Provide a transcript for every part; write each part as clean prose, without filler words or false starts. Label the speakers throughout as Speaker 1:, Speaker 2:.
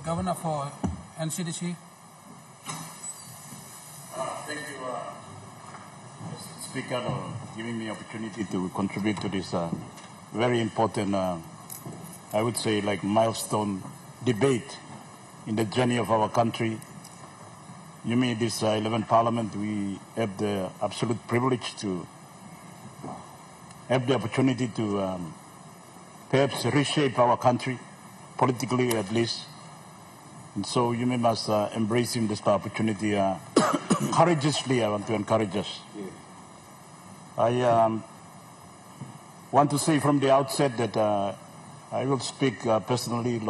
Speaker 1: Governor for NCDC.
Speaker 2: Thank you, Mr. Speaker, for giving me opportunity to contribute to this very important, I would say, like milestone debate in the journey of our country. You mean this 11th Parliament, we have the absolute privilege to have the opportunity to perhaps reshape our country, politically at least. And so you must embrace this opportunity courageously. I want to encourage us. I want to say from the outset that I will speak personally,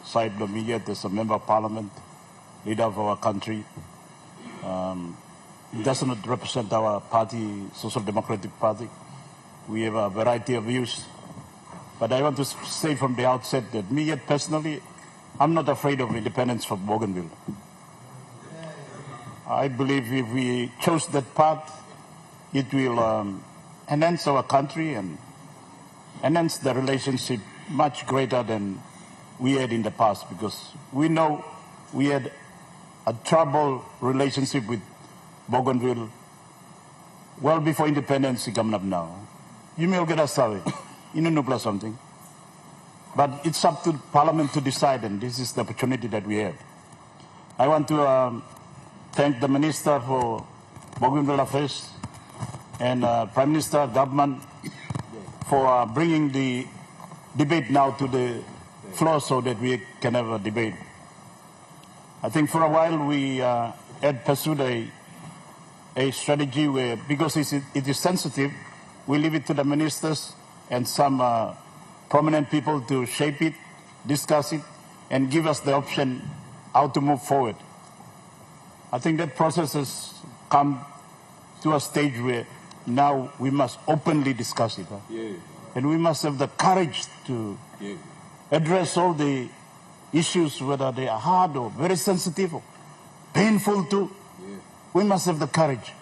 Speaker 2: side of me as a member of Parliament, leader of our country. It does not represent our party, Social Democratic Party. We have a variety of views. But I want to say from the outset that me personally, I'm not afraid of independence for Bougainville. I believe if we chose that path, it will enhance our country and enhance the relationship much greater than we had in the past, because we know we had a troubled relationship with Bougainville well before independence coming up now. You may get us away. You know something. But it's up to Parliament to decide, and this is the opportunity that we have. I want to thank the Minister for Bougainville Affairs and Prime Minister, government, for bringing the debate now to the floor so that we can have a debate. I think for a while we had pursued a strategy where, because it is sensitive, we leave it to the ministers and some prominent people to shape it, discuss it, and give us the option how to move forward. I think that process has come to a stage where now we must openly discuss it. And we must have the courage to address all the issues, whether they are hard or very sensitive or painful too. We must have the courage.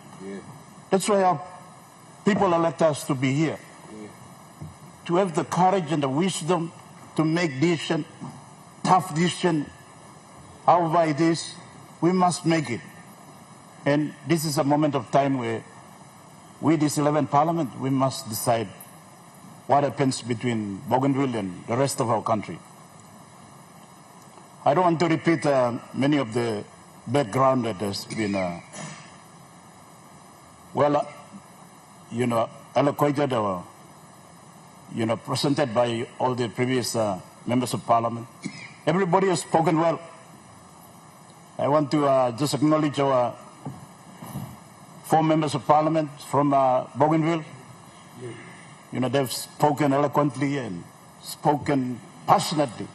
Speaker 2: That's why our people elect us to be here. To have the courage and the wisdom to make decision, tough decision, however it is, we must make it. And this is a moment of time where we, this 11th Parliament, we must decide what happens between Bougainville and the rest of our country. I don't want to repeat many of the background that has been, eloquated or presented by all the previous members of Parliament. Everybody has spoken well. I want to just acknowledge our 4 members of Parliament from Bougainville. They've spoken eloquently and spoken passionately.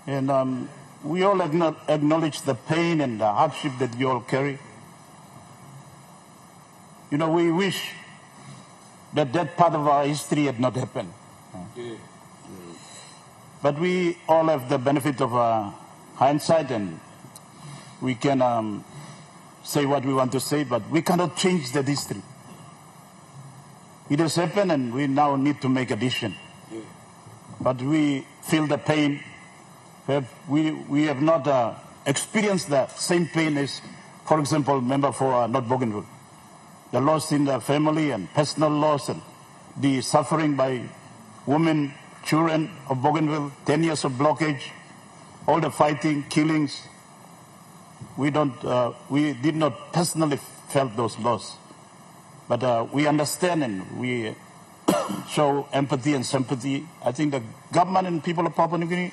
Speaker 2: And we all acknowledge the pain and the hardship that we all carry. We wish that part of our history had not happened. But we all have the benefit of hindsight, and we can say what we want to say, but we cannot change that history. It has happened, and we now need to make a decision. But we feel the pain. We have not experienced the same pain as, for example, member for North Bougainville. The loss in the family and personal loss and the suffering by women, children of Bougainville, 10 years of blockage, all the fighting, killings. We did not personally felt those loss. But we understand and we show empathy and sympathy. I think the government and people of Papua New Guinea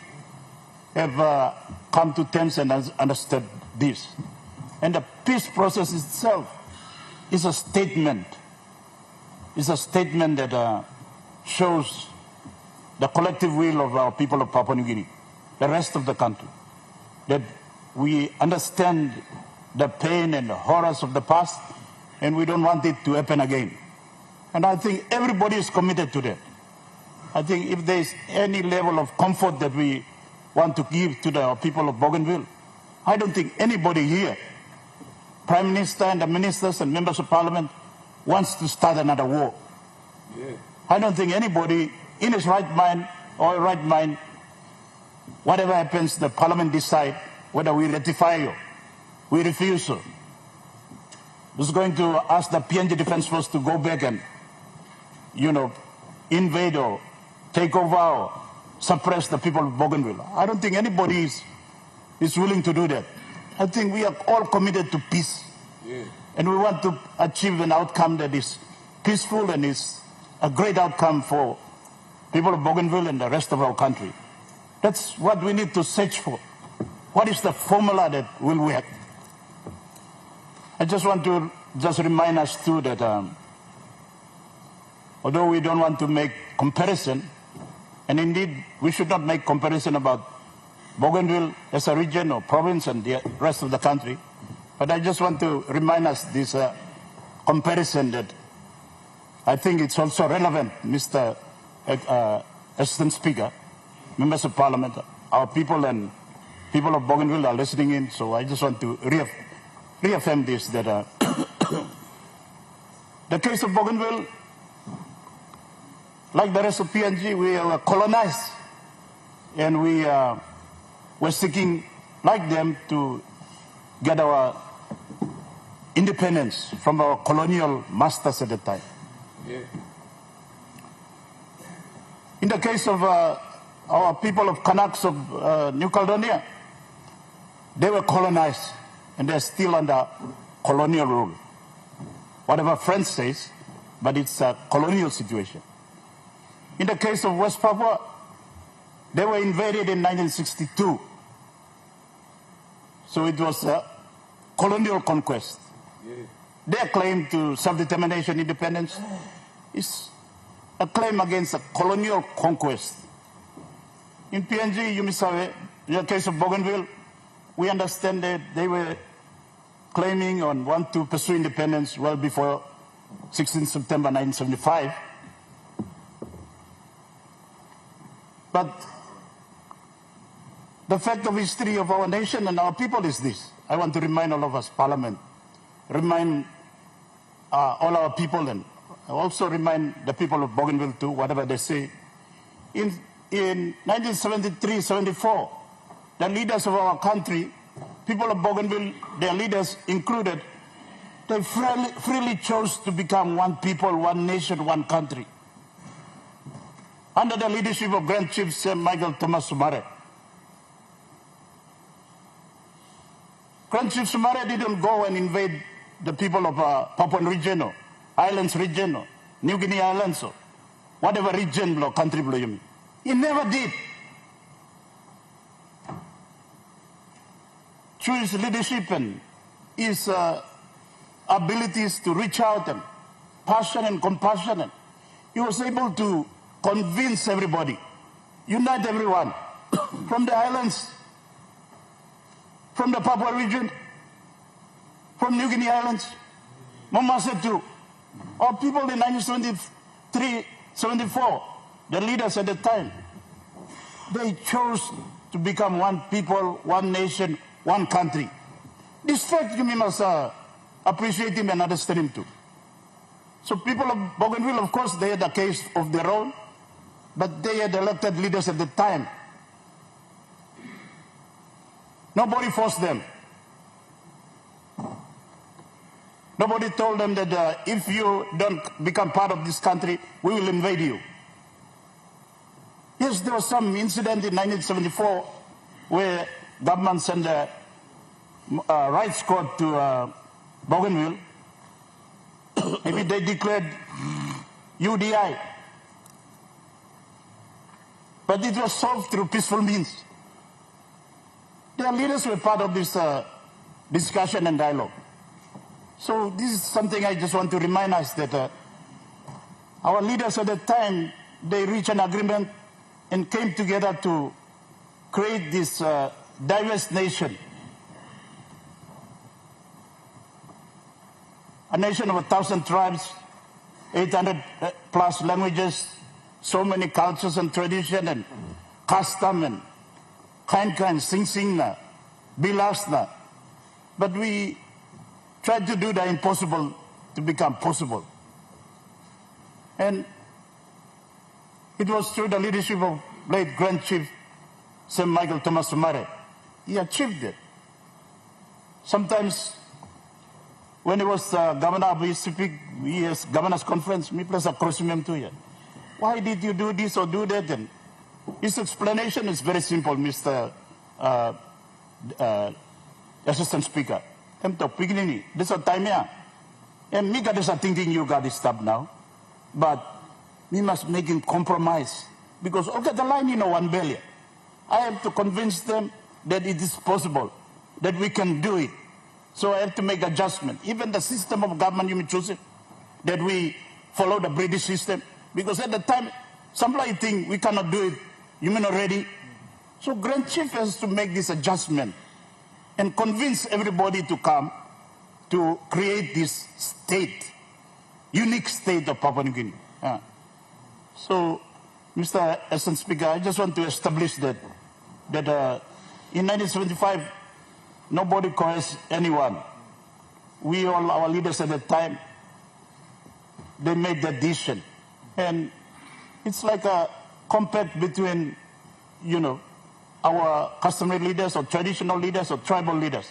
Speaker 2: have come to terms and understood this. And the peace process itself is a statement. It's a statement that shows the collective will of our people of Papua New Guinea, the rest of the country, that we understand the pain and the horrors of the past, and we don't want it to happen again. And I think everybody is committed to that. I think if there is any level of comfort that we want to give to the people of Bougainville, I don't think anybody here, Prime Minister and the ministers and members of Parliament, wants to start another war. I don't think anybody in his right mind whatever happens, the parliament decide whether we ratify or we refuse. It's going to ask the PNG Defense Force to go back and, invade or take over or suppress the people of Bougainville. I don't think anybody is willing to do that. I think we are all committed to peace. Yeah. And we want to achieve an outcome that is peaceful and is a great outcome for people of Bougainville and the rest of our country. That's what we need to search for. What is the formula that will work? I just want to remind us too that although we don't want to make comparison, and indeed we should not make comparison about Bougainville as a region or province and the rest of the country, but I just want to remind us this comparison that I think it's also relevant, Mr. Assistant Speaker, members of Parliament, our people and people of Bougainville are listening in, so I just want to reaffirm this, that the case of Bougainville, like the rest of PNG, we were colonized, and we were seeking, like them, to get our independence from our colonial masters at the time. Yeah. In the case of our people of Kanaks of New Caledonia, they were colonized, and they're still under colonial rule. Whatever French says, but it's a colonial situation. In the case of West Papua, they were invaded in 1962. So it was a colonial conquest. Yeah. Their claim to self-determination independence is a claim against a colonial conquest. In PNG, Yumisawe, in the case of Bougainville, we understand that they were claiming and want to pursue independence well before 16 September 1975. But the fact of history of our nation and our people is this. I want to remind all of us, Parliament, remind all our people, and also remind the people of Bougainville too, whatever they say. In 1973-74, the leaders of our country, people of Bougainville, their leaders included, they freely chose to become one people, one nation, one country. Under the leadership of Grand Chief Sir Michael Thomas Sumare. Grand Chief Sumare didn't go and invade the people of Papuan region or Islands region or New Guinea Islands or whatever region or country. He never did. Through his leadership and his abilities to reach out and passion and compassion, he was able to convince everybody, unite everyone, from the islands, from the Papua region, from New Guinea Islands, Momasetu, or people in 1973, 74, the leaders at the time, they chose to become one people, one nation, one country. This fact you must appreciate him and understand him too. So people of Bougainville, of course, they had a case of their own, but they had elected leaders at the time. Nobody forced them. Nobody told them that if you don't become part of this country, we will invade you. Yes, there was some incident in 1974 where government sent a rights court to Bougainville. Maybe they declared UDI. But it was solved through peaceful means. Their leaders were part of this discussion and dialogue. So this is something I just want to remind us that our leaders at the time, they reached an agreement and came together to create this diverse nation. A nation of 1,000 tribes, 800 plus languages, so many cultures and tradition and custom and kind, sing, bilasna. But we tried to do the impossible to become possible. And it was through the leadership of late Grand Chief St. Michael Thomas Mare. He achieved it. Sometimes, when he was governor, we speak, as governor's conference, me plus across him to you. Why did you do this or do that? And his explanation is very simple, Mr. Assistant Speaker. I'm talking, this is time here. And me got this thinking you got this stuff now. But we must make him compromise. Because, okay, the line, 1 billion. I have to convince them that it is possible, that we can do it. So I have to make adjustment. Even the system of government, you may choose it, that we follow the British system. Because at the time, somebody think we cannot do it, you may not ready. So Grand Chief has to make this adjustment and convince everybody to come to create this state, unique state of Papua New Guinea. So, Mr. Assistant Speaker, I just want to establish that in 1975, nobody coerced anyone. We all, our leaders at that time, they made that decision. And it's like a compact between, our customary leaders or traditional leaders or tribal leaders.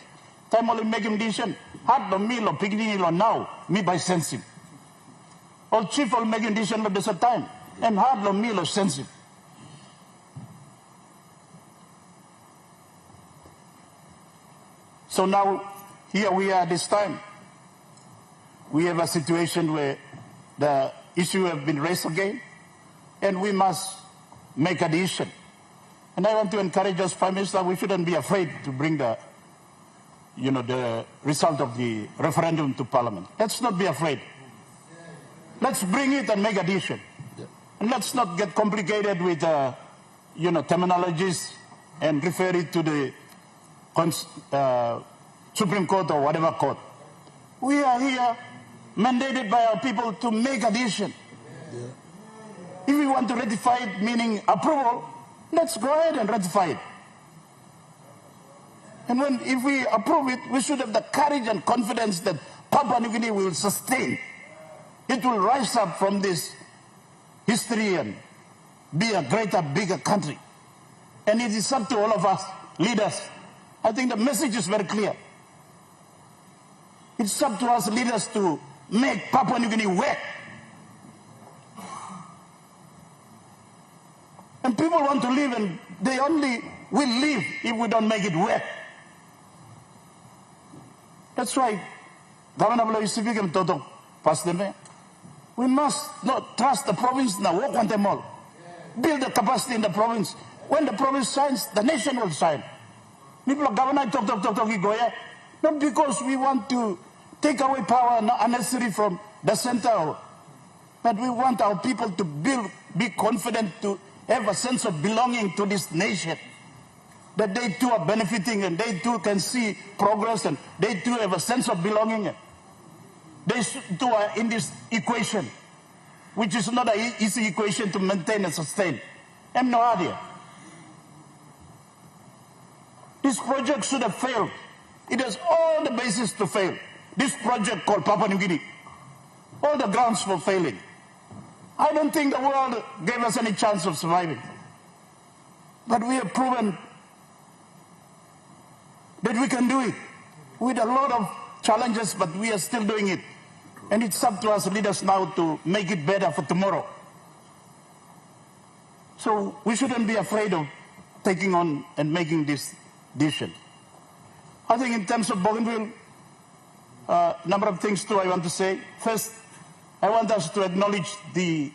Speaker 2: Time only making decision, hard no meal or picnic or now, me by sensing. All chief all making decision at the same time, and hard no meal or sensing. So now, here we are this time. We have a situation where the issue has been raised again, and we must make a decision. And I want to encourage us, Prime Minister, we shouldn't be afraid to bring the result of the referendum to Parliament. Let's not be afraid. Let's bring it and make a decision. And let's not get complicated with, terminologies and refer it to the Supreme Court or whatever court. We are here mandated by our people to make a decision. If we want to ratify it, meaning approval, let's go ahead and ratify it. And if we approve it, we should have the courage and confidence that Papua New Guinea will sustain. It will rise up from this history and be a greater, bigger country. And it is up to all of us, leaders. I think the message is very clear. It's up to us leaders to make Papua New Guinea wet. And people want to live, and they only will live if we don't make it wet. That's why Governor Bougainville Toto passed them. We must not trust the province now, work on them all. Build the capacity in the province. When the province signs, the nation will sign. People are governor talk, Goya. Not because we want to take away power unnecessary from the center, but we want our people to be confident, to have a sense of belonging to this nation. That they too are benefiting and they too can see progress and they too have a sense of belonging. They too are in this equation, which is not an easy equation to maintain and sustain. I have no idea. This project should have failed. It has all the basis to fail. This project called Papua New Guinea, all the grounds for failing. I don't think the world gave us any chance of surviving. But we have proven that we can do it with a lot of challenges, but we are still doing it. And it's up to us leaders now to make it better for tomorrow. So we shouldn't be afraid of taking on and making this decision. I think in terms of Bougainville, number of things too I want to say. First, I want us to acknowledge the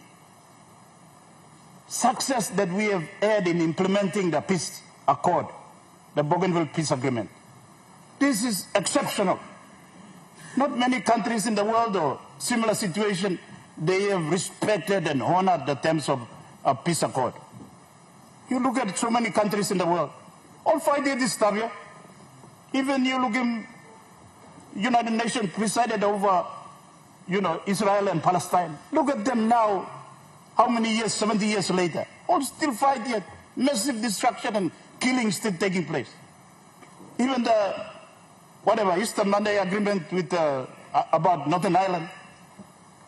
Speaker 2: success that we have had in implementing the peace accord, the Bougainville Peace Agreement. This is exceptional. Not many countries in the world or similar situation, they have respected and honored the terms of a peace accord. You look at so many countries in the world, all fighting this stuff, yeah? Even you look in United Nations presided over, Israel and Palestine. Look at them now, how many years, 70 years later, all still fight yet. Massive destruction and killing still taking place. Even the, Eastern Monday Agreement with, about Northern Ireland,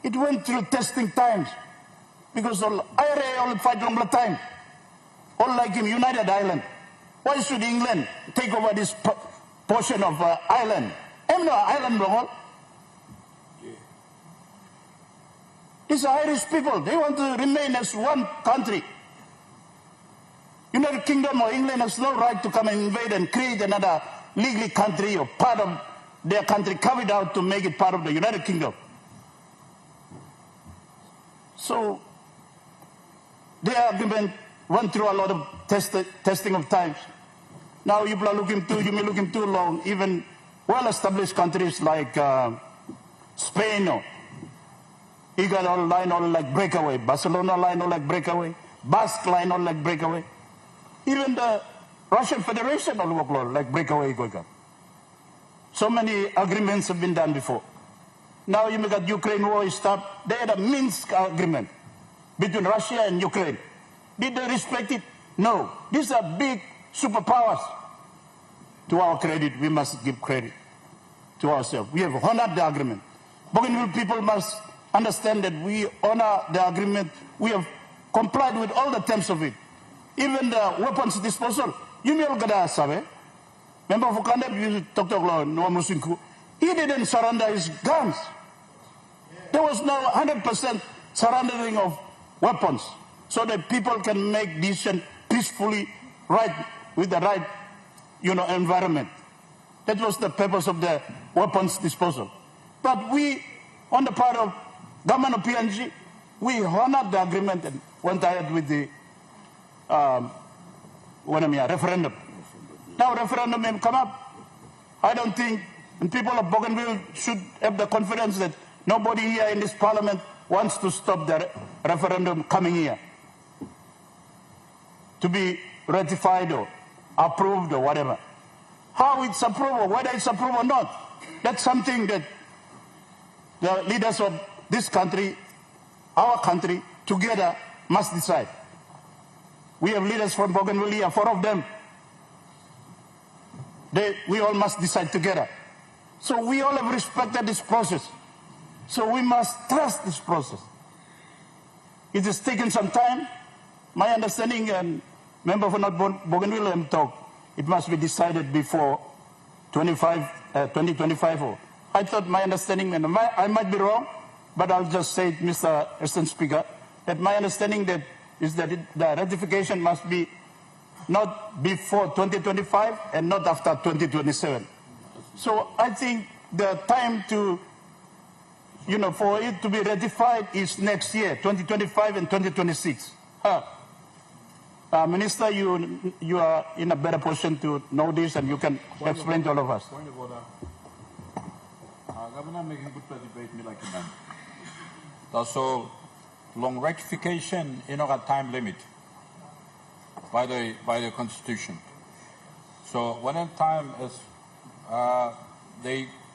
Speaker 2: it went through testing times because all IRA all fight longer time. All like in United Ireland, Why should England take over this portion of Ireland? Ireland, these are Irish people. They want to remain as one country. United Kingdom or England has no right to come and invade and create another legally country or part of their country, carve it out to make it part of the United Kingdom. So their agreement went through a lot of testing of times. Now you may looking too long. Even well-established countries like Spain, or you got all line all like breakaway. Barcelona line all like breakaway. Basque line all like breakaway. Even the Russian Federation all work like breakaway. So many agreements have been done before. Now you got Ukraine war stopped. They had a Minsk agreement between Russia and Ukraine. Did they respect it? No. These are big superpowers. To our credit, we must give credit to ourselves. We have honored the agreement. Bougainville people must understand that we honor the agreement. We have complied with all the terms of it. Even the weapons disposal. You may all gada sabe. Member of Kandep, you talk no Musinku. He didn't surrender his guns. There was no 100% surrendering of weapons, so that people can make decisions peacefully, right, with the right, environment. That was the purpose of the weapons disposal. But we, on the part of government of PNG, we honored the agreement and went ahead with the referendum. Now referendum may come up. I don't think, and people of Bougainville should have the confidence that nobody here in this parliament wants to stop the referendum coming here to be ratified or approved or whatever. How it's approved or whether it's approved or not, that's something that the leaders of this country, our country, together must decide. We have leaders from Bougainville here, 4 of them. We all must decide together. So we all have respected this process. So we must trust this process. It has taken some time. My understanding, and member for North Bougainville talk, it must be decided before 2025. I thought my understanding, and I might be wrong, but I'll just say, Mr. Assistant Speaker, that my understanding is that the ratification must be not before 2025 and not after 2027. So I think the time to, for it to be ratified is next year, 2025 and 2026. Minister, you are in a better position to know this, and you can explain to all of us.
Speaker 3: Point of order. Governor making good debate me like a man. Also, long ratification, a time limit by the Constitution. So when the time is,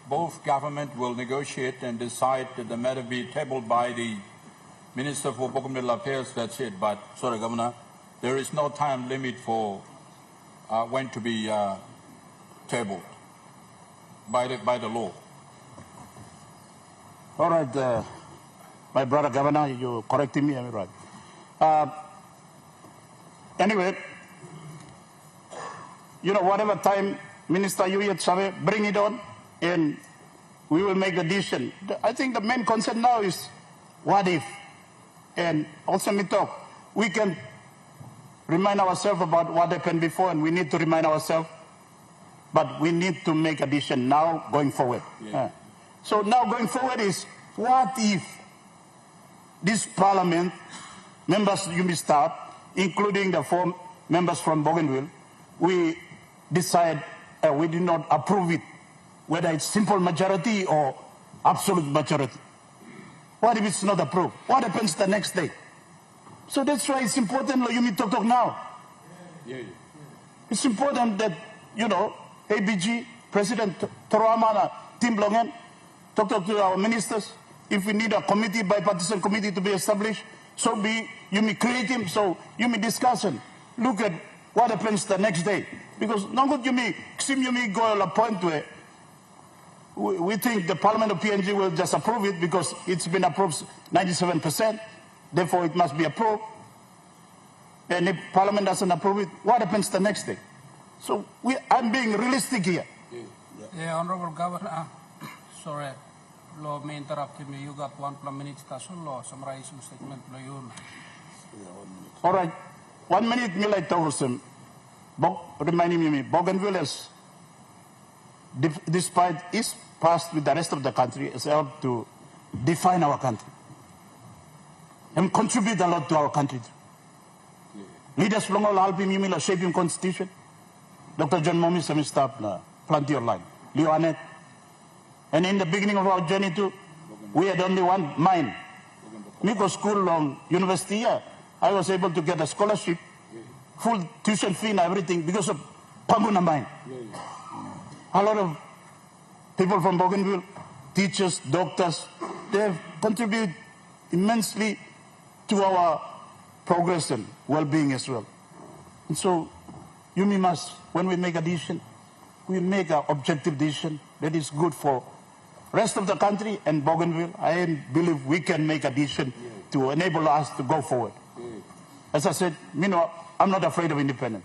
Speaker 3: both government will negotiate and decide that the matter be tabled by the Minister for Bougainville Affairs. That's it. But sorry, Governor, there is no time limit for when to be tabled by the law.
Speaker 2: All right, my brother Governor, you correcting me, I'm right. Anyway, whatever time Minister Yuyet Sabe, bring it on, and we will make the decision. I think the main concern now is what if, and also we can remind ourselves about what happened before, and we need to remind ourselves, but we need to make a decision now going forward. Yeah. So now going forward is, what if this parliament, members you may start, including the 4 members from Bougainville, we decide we do not approve it, whether it's simple majority or absolute majority. What if it's not approved? What happens the next day? So that's why it's important you need to talk now. It's important that, ABG, President Toroamana, Tim Blongen, talk to our ministers. If we need a committee, bipartisan committee to be established, so you may create him, so you may discuss and look at what happens the next day. Because you may go to a point where we think the Parliament of PNG will just approve it because it's been approved 97%, therefore it must be approved. And if Parliament doesn't approve it, what happens the next day? So I'm being realistic here.
Speaker 1: Yeah, Honorable Governor, sorry, lo may interrupted me. You got 1 minute station law, summarize yung statement lo yun.
Speaker 2: All right, 1 minute me like tourism. Reminding me, Bougainville is, despite its past with the rest of the country, has helped to define our country and contribute a lot to our country. Leaders from all helping me shaping constitution. Dr. John Momi, some staff, plenty of line. Leo Annette. And in the beginning of our journey too, we had only one mind. Me go school, university here. I was able to get a scholarship, full tuition fee and everything because of Panguna mind. A lot of people from Bougainville, teachers, doctors, they have contributed immensely to our progress and well-being as well. And so, you must, when we make a decision, we make an objective decision that is good for rest of the country and Bougainville. I believe we can make a decision to enable us to go forward. As I said, I'm not afraid of independence.